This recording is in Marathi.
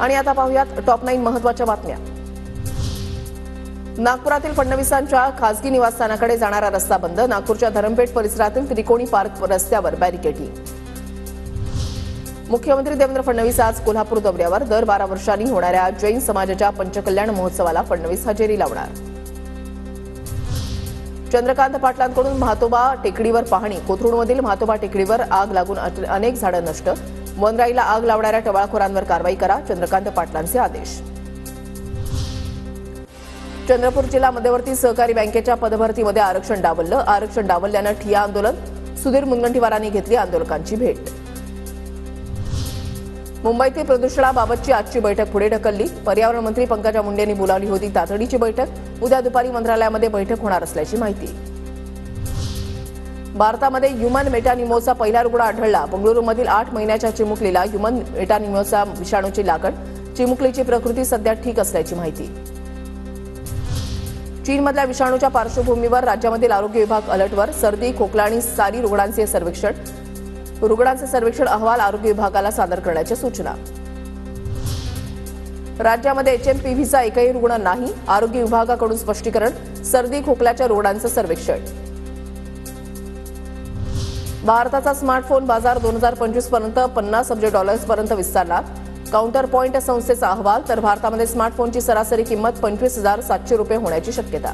आणि आता पाहूयात टॉप 9 महत्त्वाच्या बातम्या। नागपुरातील फडणवीसांच्या खासगी निवासस्थानाकडे जाणारा रस्ता बंद। नागपूरच्या धरमपेठ परिसरातील त्रिकोणी पार्क रस्त्यावर बॅरिकेडिंग। मुख्यमंत्री देवेंद्र फडणवीस आज कोल्हापूर दौऱ्यावर। दर 12 वर्षांनी होणाऱ्या जैन समाजाच्या पंचकल्याण महोत्सवाला फडणवीस हजेरी लावणार। चंद्रकांत पाटलांकडून म्हातोबा टेकडीवर पाहणी। कोथरूडमधील म्हातोबा टेकडीवर आग लागून अनेक झाडं नष्ट। वनराईला आग लावणाऱ्या टवाळखोरांवर कारवाई करा, चंद्रकांत पाटलांचे आदेश। चंद्रपूर जिल्हा मध्यवर्ती सहकारी बँकेच्या पदभरतीमध्ये आरक्षण डावललं। आरक्षण डावलल्यानं ठिय्या आंदोलन। सुधीर मुनगंटीवारांनी घेतली आंदोलकांची भेट। मुंबईतील प्रदूषणाबाबतची आजची बैठक पुढे ढकलली। पर्यावरण मंत्री पंकजा मुंडे यांनी बोलावली होती तातडीची बैठक। उद्या दुपारी मंत्रालयामध्ये बैठक होणार असल्याची माहिती। भारतामध्ये ह्युमन मेटानिमोचा पहिला रुग्ण आढळला। बंगळुरूमधील 8 महिन्याच्या चिमुकलीला ह्युमन मेटानिमोचा विषाणूची लागण। चिमुकलीची प्रकृती सध्या ठीक असल्याची माहिती। चीनमधल्या विषाणूच्या पार्श्वभूमीवर राज्यामधील आरोग्य विभाग अलर्टवर। सर्दी, खोकला आणि सारी रुग्णांचे सर्वेक्षण। रुग्णांचे सर्वेक्षण अहवाल आरोग्य विभागाला सादर करण्याच्या सूचना। राज्यामध्ये HMPVचा एकही रुग्ण नाही। आरोग्य विभागाकडून स्पष्टीकरण। सर्दी, खोकल्याच्या रुग्णांचं सर्वेक्षण। भारताचा स्मार्टफोन बाजार 2025 पर्यंत $50 अब्ज पर्यंत विस्तारला। काउंटर पॉइंट संस्थेचा अहवाल। तर भारतामध्ये स्मार्टफोनची सरासरी किंमत ₹25,700 होण्याची शक्यता।